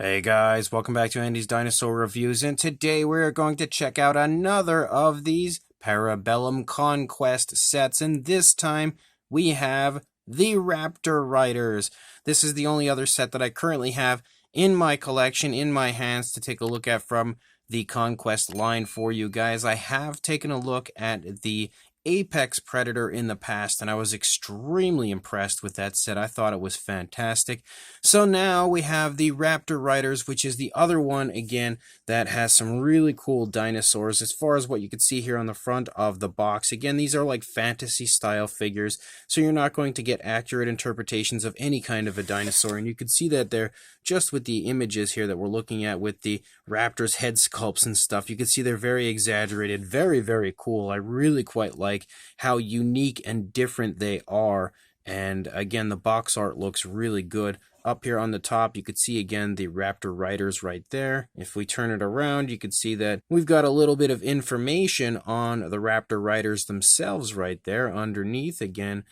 Hey guys, welcome back to Andy's Dinosaur Reviews, and today we're going to check out another of these Para Bellum Conquest sets, and this time we have the Raptor Riders. This is the only other set that I currently have in my collection, in my hands, to take a look at from the Conquest line for you guys. I have taken a look at the Apex Predator in the past, and I was extremely impressed with that set. I thought it was fantastic. So now we have the Raptor Riders, which is the other one, again, that has some really cool dinosaurs as far as what you can see here on the front of the box. Again, these are like fantasy-style figures, so you're not going to get accurate interpretations of any kind of a dinosaur, and you can see that there just with the images here that we're looking at with the Raptors head sculpts and stuff. You can see they're very exaggerated, very, very cool. I really quite like how unique and different they are, and again, the box art looks really good. Up here on the top, you could see again the Raptor Riders right there. If we turn it around, you can see that we've got a little bit of information on the Raptor Riders themselves right there underneath. Again,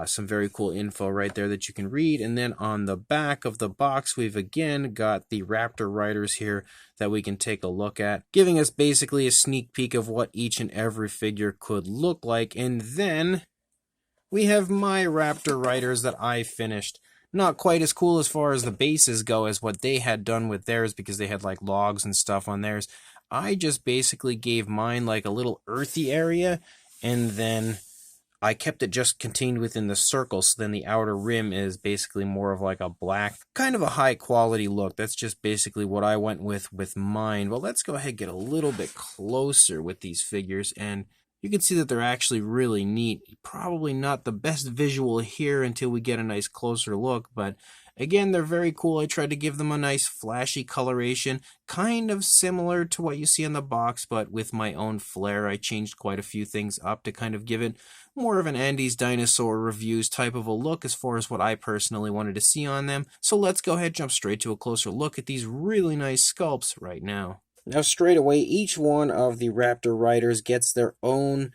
some very cool info right there that you can read. And then on the back of the box, we've again got the Raptor Riders here that we can take a look at, giving us basically a sneak peek of what each and every figure could look like. And then we have my Raptor Riders that I finished. Not quite as cool as far as the bases go as what they had done with theirs, because they had like logs and stuff on theirs. I just basically gave mine like a little earthy area, and then I kept it just contained within the circle, so then the outer rim is basically more of like a black, kind of a high quality look. That's just basically what I went with mine. But let's go ahead and get a little bit closer with these figures, and you can see that they're actually really neat. Probably not the best visual here until we get a nice closer look, but again, they're very cool. I tried to give them a nice flashy coloration, kind of similar to what you see in the box, but with my own flair. I changed quite a few things up to kind of give it more of an Andy's Dinosaur Reviews type of a look as far as what I personally wanted to see on them. So let's go ahead and jump straight to a closer look at these really nice sculpts right now. Now, straight away, each one of the Raptor Riders gets their own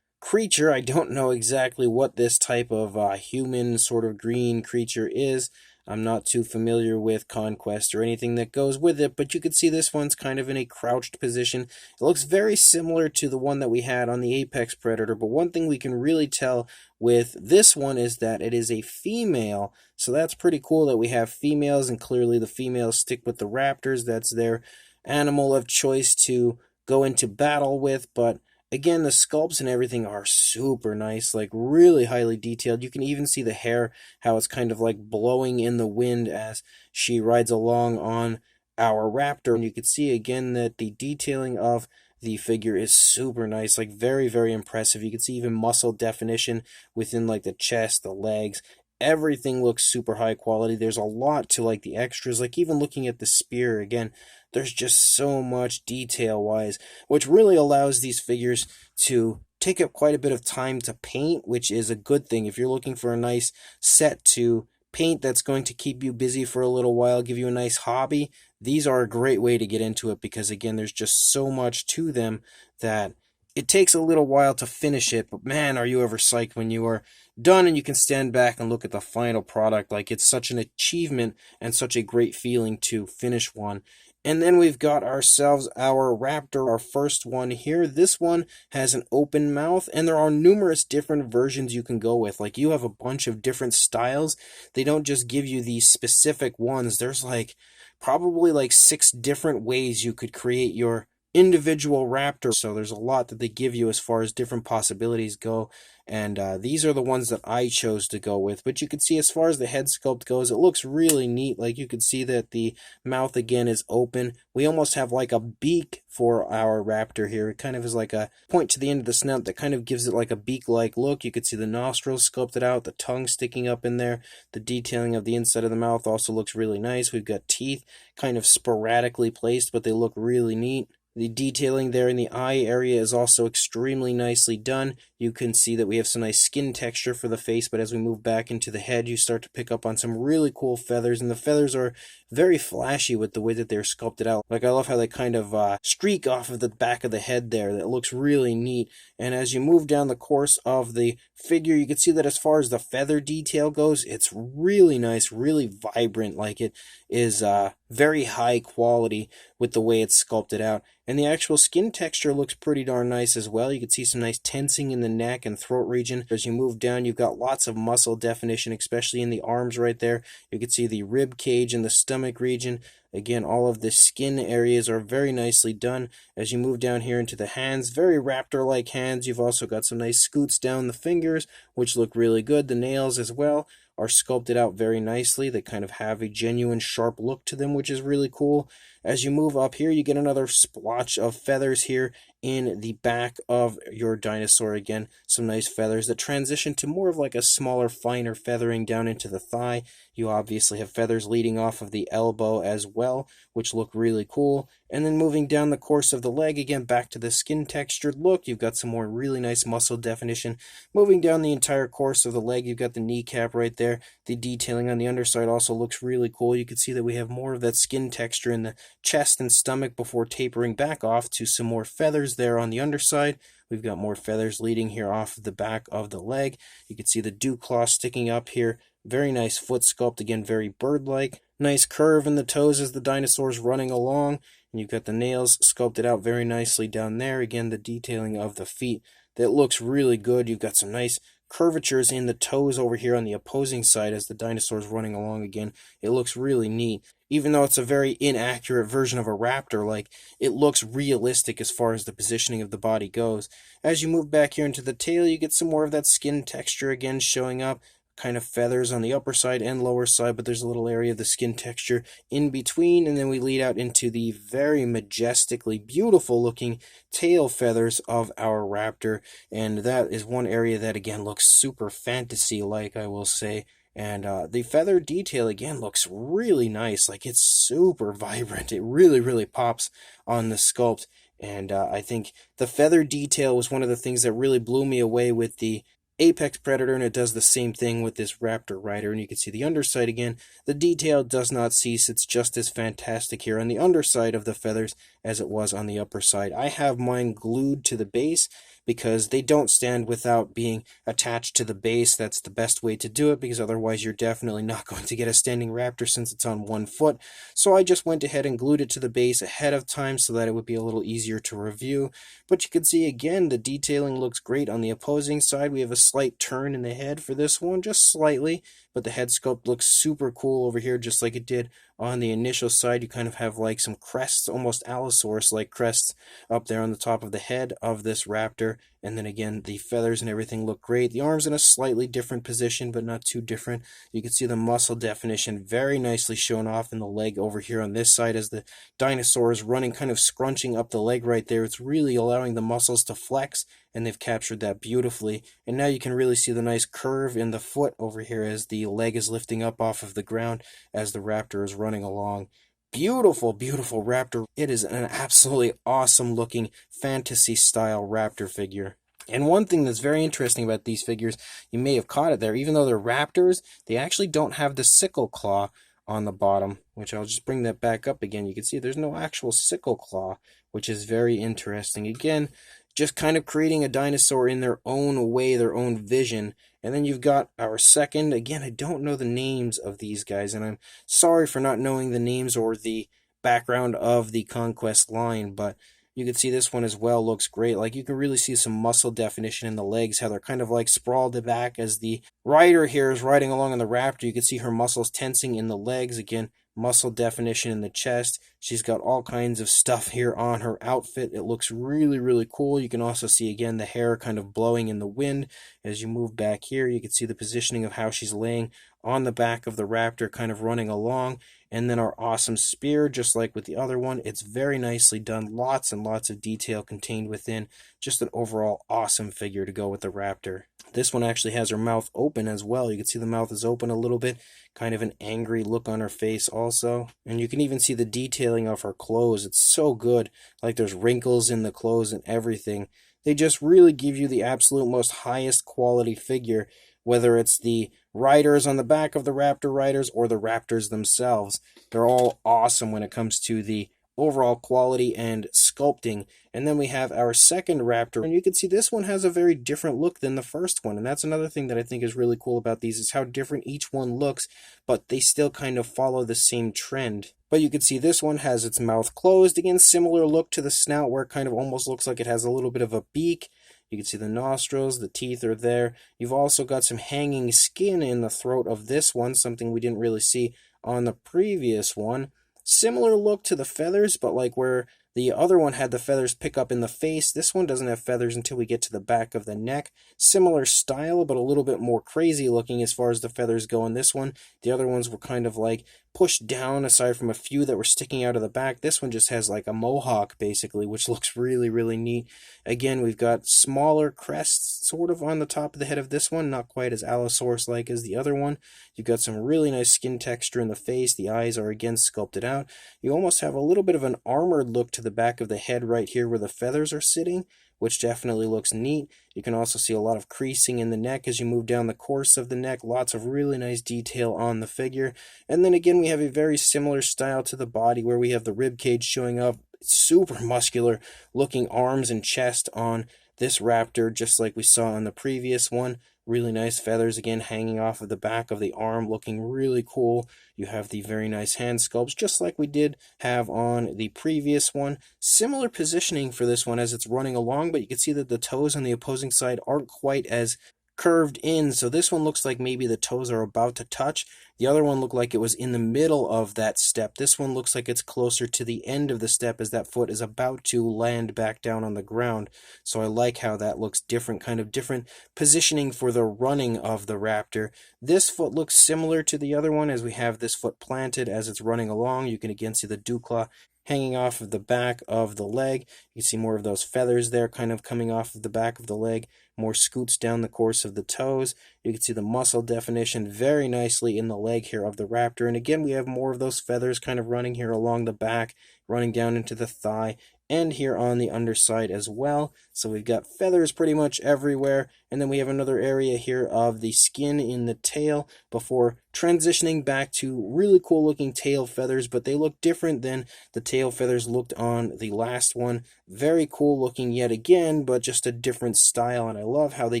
creature. I don't know exactly what this type of human sort of green creature is. I'm not too familiar with Conquest or anything that goes with it, but you can see this one's kind of in a crouched position. It looks very similar to the one that we had on the Apex Predator, but one thing we can really tell with this one is that it is a female, so that's pretty cool that we have females, and clearly the females stick with the Raptors. That's their animal of choice to go into battle with. But again, the sculpts and everything are super nice, like really highly detailed. You can even see the hair, how it's kind of like blowing in the wind as she rides along on our Raptor. And you can see again that the detailing of the figure is super nice, like very, very impressive. You can see even muscle definition within like the chest, the legs. Everything looks super high quality. There's a lot to like the extras, like even looking at the spear again, there's just so much detail wise, which really allows these figures to take up quite a bit of time to paint, which is a good thing. If you're looking for a nice set to paint that's going to keep you busy for a little while, give you a nice hobby, these are a great way to get into it, because again, there's just so much to them that it takes a little while to finish it, but man, are you ever psyched when you are done and you can stand back and look at the final product. Like, it's such an achievement and such a great feeling to finish one. And then we've got ourselves our Raptor, our first one here. This one has an open mouth, and there are numerous different versions you can go with. Like, you have a bunch of different styles. They don't just give you these specific ones. There's like probably like 6 different ways you could create your individual Raptor. So there's a lot that they give you as far as different possibilities go, and these are the ones that I chose to go with. But you can see as far as the head sculpt goes, it looks really neat. Like, you can see that the mouth again is open. We almost have like a beak for our Raptor here. It kind of is like a point to the end of the snout that kind of gives it like a beak-like look. You can see the nostrils sculpted out, the tongue sticking up in there. The detailing of the inside of the mouth also looks really nice. We've got teeth kind of sporadically placed, but they look really neat. The detailing there in the eye area is also extremely nicely done. You can see that we have some nice skin texture for the face, but as we move back into the head, you start to pick up on some really cool feathers, and the feathers are very flashy with the way that they're sculpted out. Like, I love how they kind of streak off of the back of the head there. That looks really neat. And as you move down the course of the figure, you can see that as far as the feather detail goes, it's really nice, really vibrant. Like, it is very high quality with the way it's sculpted out. And the actual skin texture looks pretty darn nice as well. You can see some nice tensing in the neck and throat region. As you move down, you've got lots of muscle definition, especially in the arms right there. You can see the rib cage and the stomach region. Again, all of the skin areas are very nicely done. As you move down here into the hands, very raptor-like hands. You've also got some nice scoots down the fingers, which look really good. The nails as well are sculpted out very nicely. They kind of have a genuine sharp look to them, which is really cool. As you move up here, you get another splotch of feathers here in the back of your dinosaur. Again, some nice feathers that transition to more of like a smaller, finer feathering down into the thigh. You obviously have feathers leading off of the elbow as well, which look really cool. And then moving down the course of the leg, again, back to the skin textured look. You've got some more really nice muscle definition. Moving down the entire course of the leg, you've got the kneecap right there. The detailing on the underside also looks really cool. You can see that we have more of that skin texture in the chest and stomach before tapering back off to some more feathers there on the underside. We've got more feathers leading here off of the back of the leg. You can see the dew claw sticking up here. Very nice foot sculpt, again, very bird-like. Nice curve in the toes as the dinosaur's running along. And you've got the nails sculpted out very nicely down there. Again, the detailing of the feet, that looks really good. You've got some nice curvatures in the toes over here on the opposing side as the dinosaur's running along again. It looks really neat. Even though it's a very inaccurate version of a raptor, like, it looks realistic as far as the positioning of the body goes. As you move back here into the tail, you get some more of that skin texture again showing up. Kind of feathers on the upper side and lower side, but there's a little area of the skin texture in between, and then we lead out into the very majestically beautiful looking tail feathers of our raptor, and that is one area that again looks super fantasy like, I will say. And the feather detail again looks really nice. Like, it's super vibrant. It really pops on the sculpt. And I think the feather detail was one of the things that really blew me away with the Apex Predator, and it does the same thing with this Raptor Rider. And you can see the underside again. The detail does not cease. It's just as fantastic here on the underside of the feathers as it was on the upper side. I have mine glued to the base because they don't stand without being attached to the base. That's the best way to do it, because otherwise you're definitely not going to get a standing raptor since it's on one foot. So I just went ahead and glued it to the base ahead of time so that it would be a little easier to review. But you can see again, the detailing looks great on the opposing side. We have a slight turn in the head for this one, just slightly, but the head sculpt looks super cool over here, just like it did on the initial side. You kind of have like some crests, almost Allosaurus-like crests up there on the top of the head of this raptor. And then again, the feathers and everything look great. The arm's in a slightly different position, but not too different. You can see the muscle definition very nicely shown off in the leg over here on this side as the dinosaur is running, kind of scrunching up the leg right there. It's really allowing the muscles to flex, and they've captured that beautifully. And now you can really see the nice curve in the foot over here as the leg is lifting up off of the ground as the raptor is running along. Beautiful raptor. It is an absolutely awesome looking fantasy style raptor figure. And one thing that's very interesting about these figures, you may have caught it there, even though they're raptors, they actually don't have the sickle claw on the bottom, which I'll just bring that back up again. You can see there's no actual sickle claw, which is very interesting. Again, just kind of creating a dinosaur in their own way, their own vision. And then you've got our second. Again, I don't know the names of these guys, and I'm sorry for not knowing the names or the background of the Conquest line, but you can see this one as well looks great. Like, you can really see some muscle definition in the legs, how they're kind of like sprawled back as the rider here is riding along on the raptor. You can see her muscles tensing in the legs. Again, muscle definition in the chest. She's got all kinds of stuff here on her outfit. It looks really cool. You can also see again the hair kind of blowing in the wind. As you move back here, you can see the positioning of how she's laying on the back of the raptor, kind of running along. And then our awesome spear, just like with the other one, it's very nicely done. Lots and lots of detail contained within. Just an overall awesome figure to go with the raptor. This one actually has her mouth open as well. You can see the mouth is open a little bit, kind of an angry look on her face also. And you can even see the detailing detailing of her clothes. It's so good. Like there's wrinkles in the clothes and everything. They just really give you the absolute most highest quality figure, whether it's the riders on the back of the Raptor Riders or the Raptors themselves. They're all awesome when it comes to the overall quality and sculpting. And then we have our second Raptor, and you can see this one has a very different look than the first one, and that's another thing that I think is really cool about these, is how different each one looks, but they still kind of follow the same trend. But you can see this one has its mouth closed, again similar look to the snout where it kind of almost looks like it has a little bit of a beak. You can see the nostrils, the teeth are there. You've also got some hanging skin in the throat of this one, something we didn't really see on the previous one. Similar look to the feathers, but like where the other one had the feathers pick up in the face, this one doesn't have feathers until we get to the back of the neck. Similar style, but a little bit more crazy looking as far as the feathers go in this one. The other ones were kind of like pushed down, aside from a few that were sticking out of the back. This one just has like a mohawk, basically, which looks really, really neat. Again, we've got smaller crests sort of on the top of the head of this one, not quite as Allosaurus-like as the other one. You've got some really nice skin texture in the face. The eyes are again sculpted out. You almost have a little bit of an armored look to the back of the head right here where the feathers are sitting, which definitely looks neat. You can also see a lot of creasing in the neck as you move down the course of the neck. Lots of really nice detail on the figure. And then again, we have a very similar style to the body where we have the rib cage showing up. Super muscular looking arms and chest on this raptor, just like we saw on the previous one. Really nice feathers again hanging off of the back of the arm, looking really cool. You have the very nice hand sculpts, just like we did have on the previous one. Similar positioning for this one as it's running along, but you can see that the toes on the opposing side aren't quite as curved in, so this one looks like maybe the toes are about to touch. The other one looked like it was in the middle of that step. This one looks like it's closer to the end of the step as that foot is about to land back down on the ground. So I like how that looks different, kind of different positioning for the running of the raptor. This foot looks similar to the other one as we have this foot planted as it's running along. You can again see the dew claw hanging off of the back of the leg. You can see more of those feathers there kind of coming off of the back of the leg, more scoots down the course of the toes. You can see the muscle definition very nicely in the leg here of the raptor. And again, we have more of those feathers kind of running here along the back, running down into the thigh, and here on the underside as well. So we've got feathers pretty much everywhere. And then we have another area here of the skin in the tail before transitioning back to really cool looking tail feathers, but they look different than the tail feathers looked on the last one. Very cool looking yet again, but just a different style. And I love how they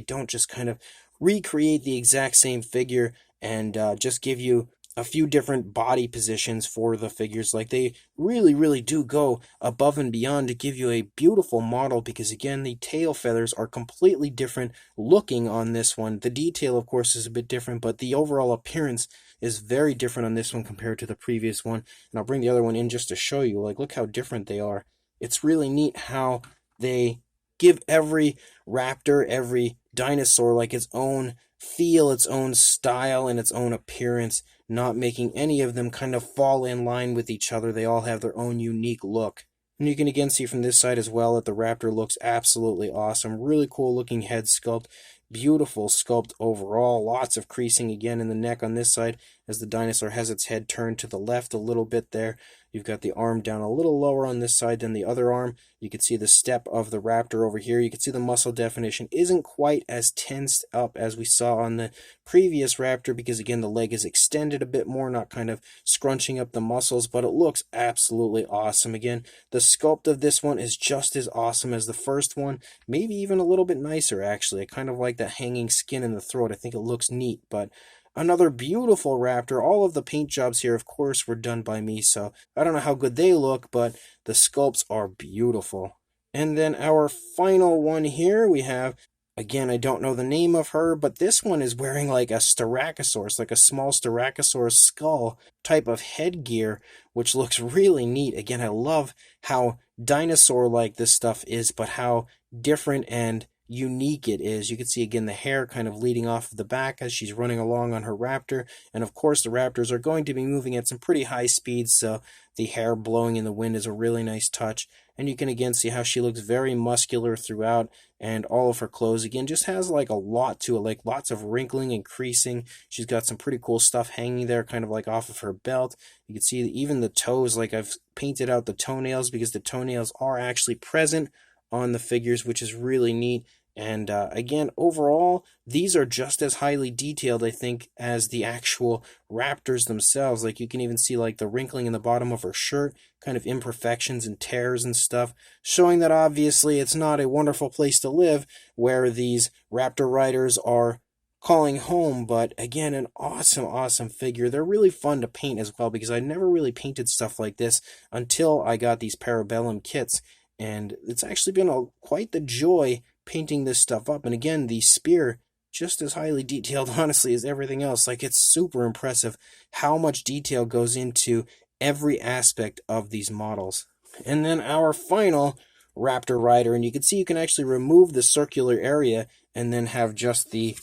don't just kind of recreate the exact same figure and just give you a few different body positions for the figures. Like they really do go above and beyond to give you a beautiful model, because again, the tail feathers are completely different looking on this one. The detail, of course, is a bit different, but the overall appearance is very different on this one compared to the previous one. And I'll bring the other one in just to show you, like, look how different they are. It's really neat how they give every raptor, every dinosaur, like its own feel, its own style, and its own appearance, not making any of them kind of fall in line with each other. They all have their own unique look. And you can again see from this side as well that the raptor looks absolutely awesome. Really cool looking head sculpt. Beautiful sculpt overall. Lots of creasing again in the neck on this side as the dinosaur has its head turned to the left a little bit there. You've got the arm down a little lower on this side than the other arm. You can see the step of the raptor over here. You can see the muscle definition isn't quite as tensed up as we saw on the previous raptor, because again, the leg is extended a bit more, not kind of scrunching up the muscles, but it looks absolutely awesome. Again, the sculpt of this one is just as awesome as the first one, maybe even a little bit nicer actually. I kind of like that hanging skin in the throat. I think it looks neat, but another beautiful raptor. All of the paint jobs here, of course, were done by me, so I don't know how good they look, but the sculpts are beautiful. And then our final one here, we have, again, I don't know the name of her, but this one is wearing like a Styracosaurus, like a small Styracosaurus skull type of headgear, which looks really neat. Again, I love how dinosaur-like this stuff is, but how different and unique it is. You can see again the hair kind of leading off of the back as she's running along on her Raptor. And of course the Raptors are going to be moving at some pretty high speeds, so the hair blowing in the wind is a really nice touch. And you can again see how she looks very muscular throughout, and all of her clothes again just has like a lot to it, like lots of wrinkling and creasing. She's got some pretty cool stuff hanging there kind of like off of her belt. You can see even the toes, like I've painted out the toenails because the toenails are actually present on the figures, which is really neat. And again, overall, these are just as highly detailed, I think, as the actual Raptors themselves. Like you can even see like the wrinkling in the bottom of her shirt, kind of imperfections and tears and stuff, showing that obviously it's not a wonderful place to live where these Raptor Riders are calling home. But again, an awesome figure. They're really fun to paint as well because I never really painted stuff like this until I got these Para Bellum kits, and it's actually been quite the joy painting this stuff up. And again, the spear, just as highly detailed, honestly, as everything else. Like, it's super impressive how much detail goes into every aspect of these models. And then our final Raptor Rider, and you can see you can actually remove the circular area and then have just the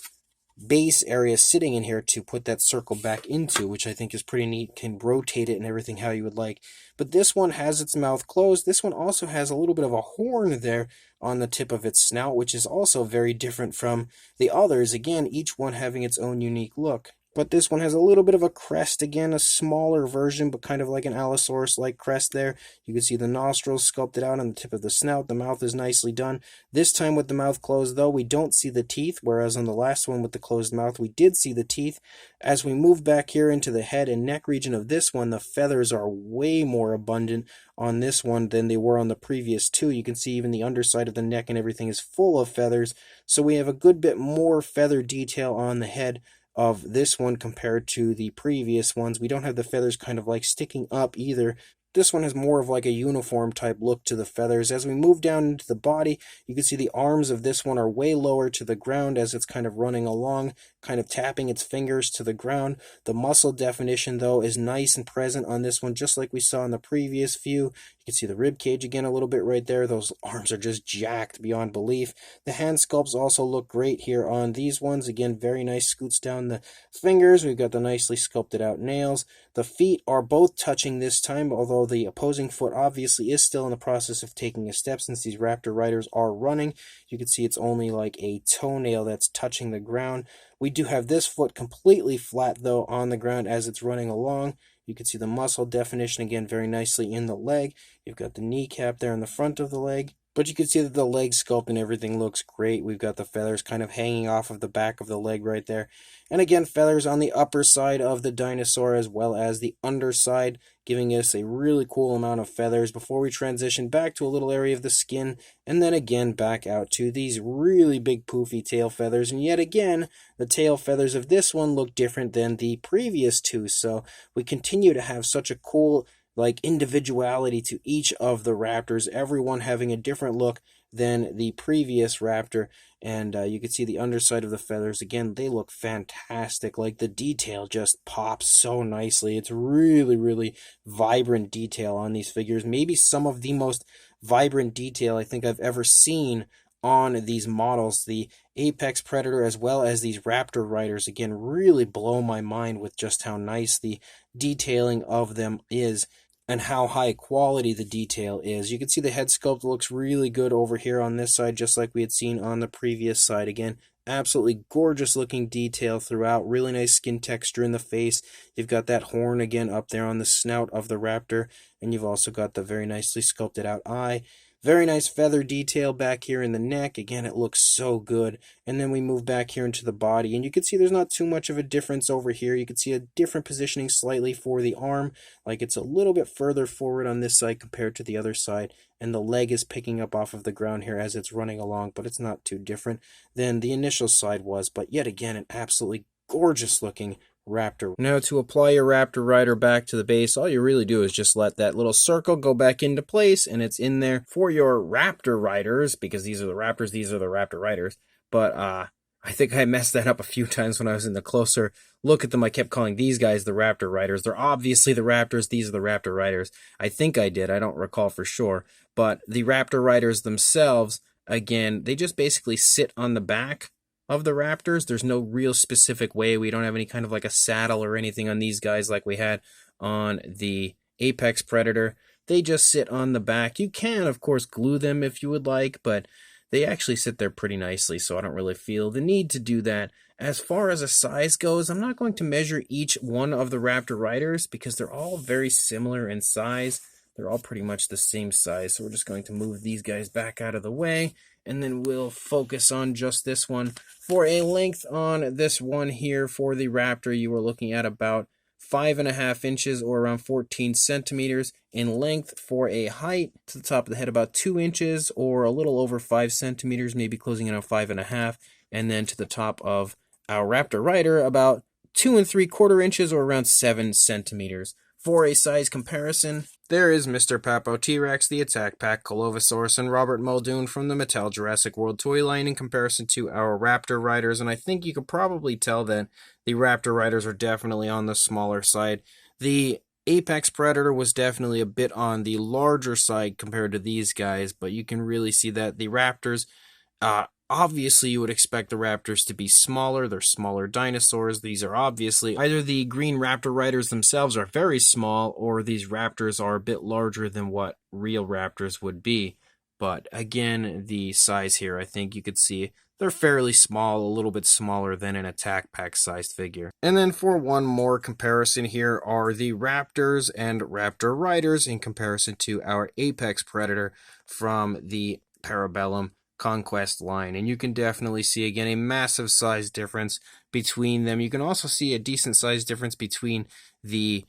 base area sitting in here to put that circle back into, which I think is pretty neat. Can rotate it and everything how you would like. But this one has its mouth closed. This one also has a little bit of a horn there on the tip of its snout, which is also very different from the others. Again, each one having its own unique look. But this one has a little bit of a crest, again, a smaller version, but kind of like an Allosaurus-like crest there. You can see the nostrils sculpted out on the tip of the snout. The mouth is nicely done. This time with the mouth closed, though, we don't see the teeth, whereas on the last one with the closed mouth, we did see the teeth. As we move back here into the head and neck region of this one, the feathers are way more abundant on this one than they were on the previous two. You can see even the underside of the neck and everything is full of feathers. So we have a good bit more feather detail on the head of this one compared to the previous ones. We don't have the feathers kind of like sticking up either. This one has more of like a uniform type look to the feathers. As we move down into the body, you can see the arms of this one are way lower to the ground as it's kind of running along, kind of tapping its fingers to the ground. The muscle definition, though, is nice and present on this one, just like we saw in the previous few. You can see the rib cage again a little bit right there. Those arms are just jacked beyond belief. The hand sculpts also look great here on these ones. Again, very nice scoots down the fingers. We've got the nicely sculpted out nails. The feet are both touching this time, although the opposing foot obviously is still in the process of taking a step since these Raptor Riders are running. You can see it's only like a toenail that's touching the ground. We do have this foot completely flat, though, on the ground as it's running along. You can see the muscle definition again very nicely in the leg. You've got the kneecap there in the front of the leg. But you can see that the leg sculpt and everything looks great. We've got the feathers kind of hanging off of the back of the leg right there. And again, feathers on the upper side of the dinosaur as well as the underside, giving us a really cool amount of feathers before we transition back to a little area of the skin, and then again back out to these really big poofy tail feathers. And yet again, the tail feathers of this one look different than the previous two. So we continue to have such a cool like individuality to each of the Raptors, everyone having a different look than the previous Raptor. And you can see the underside of the feathers again, they look fantastic. Like the detail just pops so nicely. It's really vibrant detail on these figures, maybe some of the most vibrant detail I think I've ever seen on these models. The Apex Predator as well as these Raptor Riders again really blow my mind with just how nice the detailing of them is and how high quality the detail is. You can see the head sculpt looks really good over here on this side, just like we had seen on the previous side. Again, absolutely gorgeous looking detail throughout. Really nice skin texture in the face. You've got that horn again up there on the snout of the Raptor, and you've also got the very nicely sculpted out eye. Very nice feather detail back here in the neck. Again, it looks so good. And then we move back here into the body, and you can see there's not too much of a difference over here. You can see a different positioning slightly for the arm. Like it's a little bit further forward on this side compared to the other side. And the leg is picking up off of the ground here as it's running along, but it's not too different than the initial side was. But yet again, an absolutely gorgeous looking Raptor. Now to apply your Raptor Rider back to the base, all you really do is just let that little circle go back into place, and it's in there for your Raptor Riders, because these are the Raptors, these are the Raptor Riders. But I think I messed that up a few times when I was in the closer look at them. I kept calling these guys the Raptor Riders. They're obviously the Raptors, these are the Raptor Riders. I think I did, I don't recall for sure. But the Raptor Riders themselves again, they just basically sit on the back of the Raptors. There's no real specific way. We don't have any kind of like a saddle or anything on these guys like we had on the Apex Predator. They just sit on the back. You can, of course, glue them if you would like, but they actually sit there pretty nicely, so I don't really feel the need to do that. As far as a size goes, I'm not going to measure each one of the Raptor Riders because they're all very similar in size. They're all pretty much the same size, so we're just going to move these guys back out of the way, and then we'll focus on just this one. For a length on this one here for the Raptor, you are looking at about 5.5 inches or around 14 centimeters in length. For a height to the top of the head, about 2 inches or a little over 5 centimeters, maybe closing in on 5.5, and then to the top of our Raptor Rider, about 2 3/4 inches or around 7 centimeters. For a size comparison, there is Mr. Papo T-Rex, the Attack Pack, Colovosaurus, and Robert Muldoon from the Mattel Jurassic World toy line in comparison to our Raptor Riders, and I think you could probably tell that the Raptor Riders are definitely on the smaller side. The Apex Predator was definitely a bit on the larger side compared to these guys, but you can really see that the Raptors, obviously, you would expect the Raptors to be smaller. They're smaller dinosaurs. These are obviously either the green Raptor Riders themselves are very small, or these Raptors are a bit larger than what real Raptors would be. But again, the size here, I think you could see they're fairly small, a little bit smaller than an Attack Pack sized figure. And then for one more comparison, here are the Raptors and Raptor Riders in comparison to our Apex Predator from the Para Bellum Conquest line, and you can definitely see again a massive size difference between them. You can also see a decent size difference between the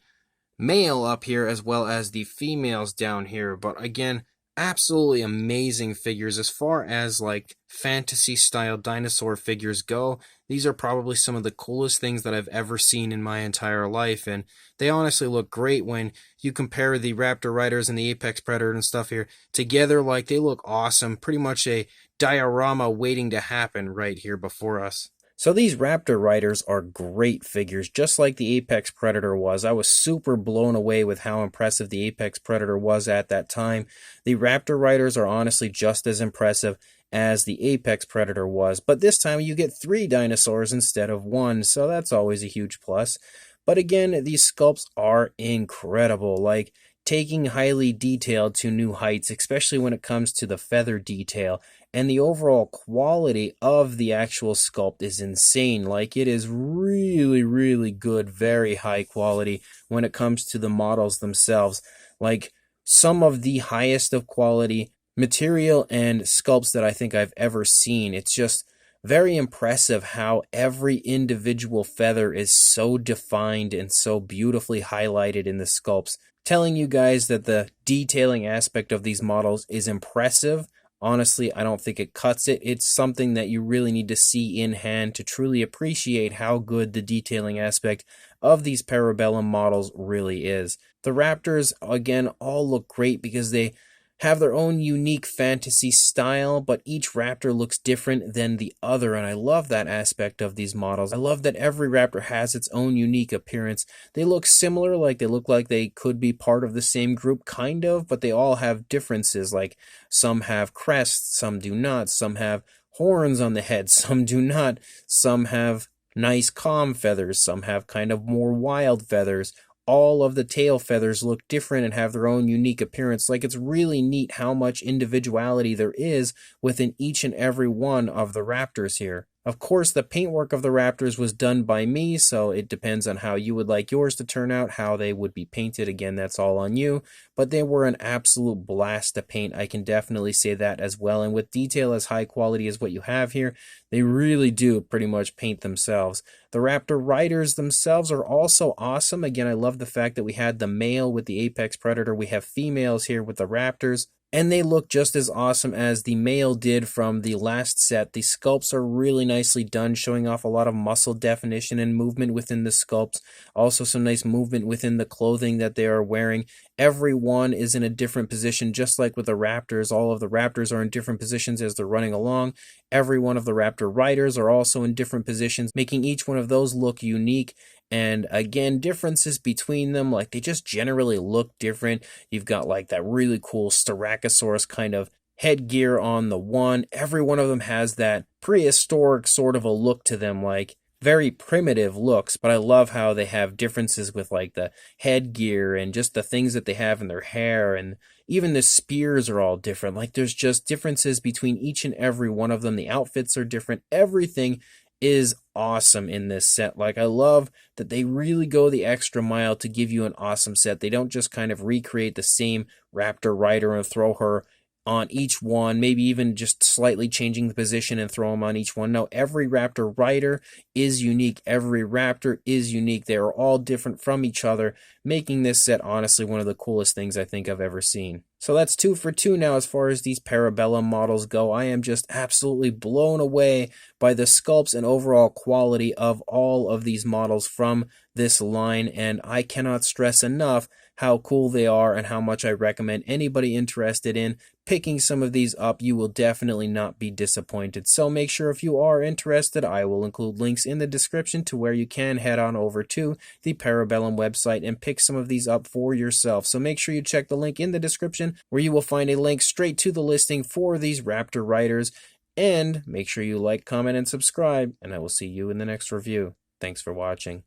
male up here as well as the females down here, but again, absolutely amazing figures. As far as like fantasy style dinosaur figures go, these are probably some of the coolest things that I've ever seen in my entire life, and they honestly look great when you compare the Raptor Riders and the Apex Predator and stuff here together. Like, they look awesome, pretty much a diorama waiting to happen right here before us. So these Raptor Riders are great figures, just like the Apex Predator was. I was super blown away with how impressive the Apex Predator was at that time. The Raptor Riders are honestly just as impressive as the Apex Predator was, but this time you get 3 dinosaurs instead of 1, so that's always a huge plus. But again, these sculpts are incredible, like taking highly detailed to new heights, especially when it comes to the feather detail. And the overall quality of the actual sculpt is insane. Like, it is really, really good, very high quality when it comes to the models themselves. Like, some of the highest of quality material and sculpts that I think I've ever seen. It's just very impressive how every individual feather is so defined and so beautifully highlighted in the sculpts, telling you guys that the detailing aspect of these models is impressive. Honestly, I don't think it cuts it. It's something that you really need to see in hand to truly appreciate how good the detailing aspect of these Para Bellum models really is. The Raptors, again, all look great because they have their own unique fantasy style, but each Raptor looks different than the other, and I love that aspect of these models. I love that every Raptor has its own unique appearance. They look similar, like they look like they could be part of the same group, kind of, but they all have differences, like some have crests, some do not, some have horns on the head, some do not, some have nice calm feathers, some have kind of more wild feathers. All of the tail feathers look different and have their own unique appearance. Like, it's really neat how much individuality there is within each and every one of the Raptors here. Of course, the paintwork of the Raptors was done by me, so it depends on how you would like yours to turn out, how they would be painted. Again, that's all on you, but they were an absolute blast to paint. I can definitely say that as well, and with detail as high quality as what you have here, they really do pretty much paint themselves. The Raptor Riders themselves are also awesome. Again, I love the fact that we had the male with the Apex Predator. We have females here with the Raptors, and they look just as awesome as the male did from the last set. The sculpts are really nicely done, showing off a lot of muscle definition and movement within the sculpts. Also some nice movement within the clothing that they are wearing. Everyone is in a different position, just like with the Raptors. All of the Raptors are in different positions as they're running along. Every one of the Raptor Riders are also in different positions, making each one of those look unique. And again, differences between them, like they just generally look different. You've got like that really cool Styracosaurus kind of headgear on the one. Every one of them has that prehistoric sort of a look to them, like very primitive looks, but I love how they have differences with like the headgear and just the things that they have in their hair, and even the spears are all different. Like there's just differences between each and every one of them. The outfits are different. Everything is awesome in this set. Like I love that they really go the extra mile to give you an awesome set. They don't just kind of recreate the same Raptor Rider and throw her on each one, maybe even just slightly changing the position and throw them on each one. No, every Raptor Rider is unique. Every Raptor is unique. They are all different from each other, making this set honestly one of the coolest things I think I've ever seen. So that's 2 for 2 now as far as these Para Bellum models go. I am just absolutely blown away by the sculpts and overall quality of all of these models from this line, and I cannot stress enough how cool they are and how much I recommend anybody interested in picking some of these up. You will definitely not be disappointed. So make sure if you are interested, I will include links in the description to where you can head on over to the Para Bellum website and pick some of these up for yourself. So make sure you check the link in the description where you will find a link straight to the listing for these Raptor Riders. And make sure you like, comment, and subscribe, and I will see you in the next review. Thanks for watching.